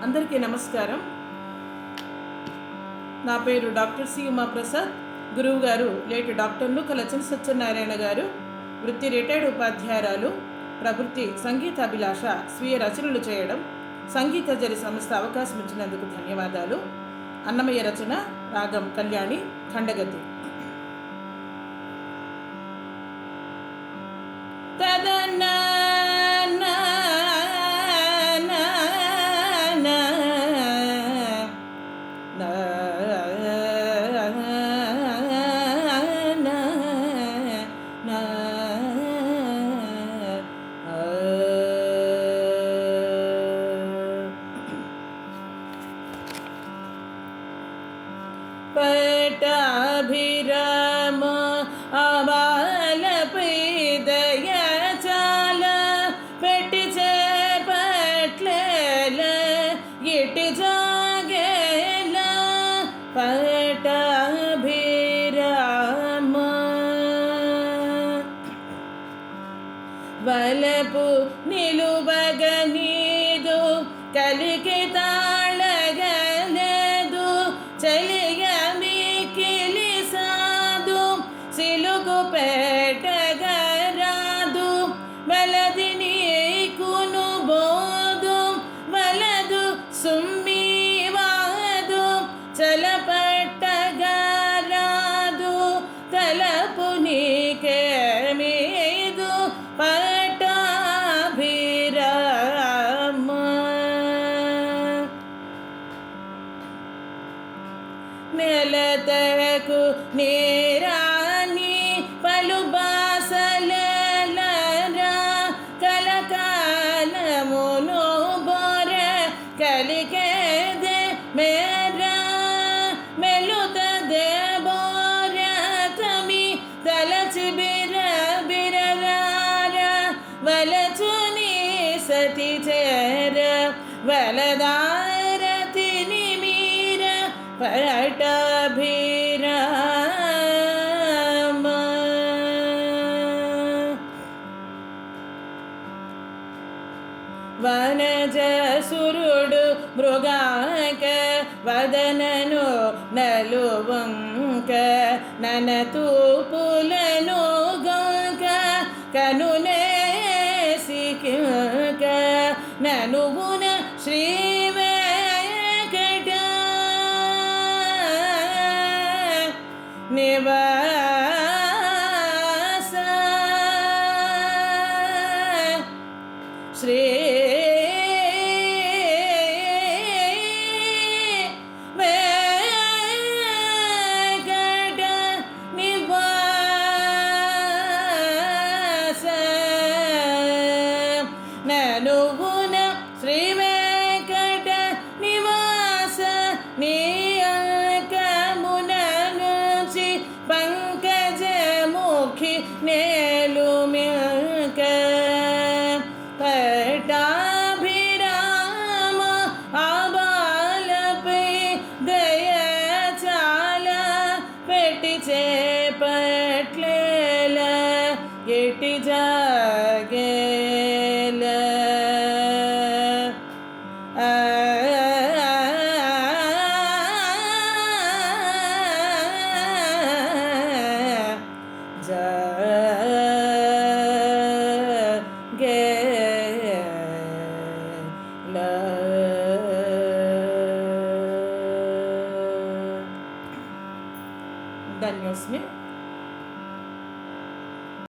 అందరికీ నమస్కారం. నా పేరు డాక్టర్ సి ఉమాప్రసాద్. గురువు గారు లేటి డాక్టర్ నూకలచన సత్యనారాయణ గారు. వృత్తి రిటైర్డ్ ఉపాధ్యాయురాలు. ప్రవృత్తి సంగీతాభిలాష. స్వీయ రచనలు చేయడం. సంగీత జరి సంస్థ అవకాశం ఇచ్చినందుకు ధన్యవాదాలు. అన్నమయ్య రచన, రాగం కళ్యాణి, ఖండగతి. తదన్నా పట్టాభిరామ అబాలపై దయ చాల పెట్టి చేపట్లేల ఇటి జాగేల పట్టాభిరామ వలపు నిలువగనీదు కలికి తాళగలదు చలియ మికిలి సాదు సిలుగు పెట్టగరాదు వలది నీకును బోదు వలదు సుమ్మివాదు చలపట్టగరాదు తలపు నీకేమీదు పట్టాభిరామ నెలతకు నేరాని పలు బాసలరా కలకాలమును బోర కలికేదే మేరా మెలుతదే బోర తమి తలచి బిర బిరరార వలచుని సతి చేర వలదారతిని మీర పట్టాభిరామ వనజసురుడు మృగాక వదనను నలువంక ననతూపులను గంక కనునేసిక ననువున శ్రీ నివాస శ్రీ వెంకట నివాస ననుగుణ శ్రీ వెంకట నివాస పంకజముఖి నేలుమిక పట్టాభిరామ ఆబాలపై దయ చాల పెట్టి చేపట్లేల ఎటి జాగేల ధన్యోస్మి.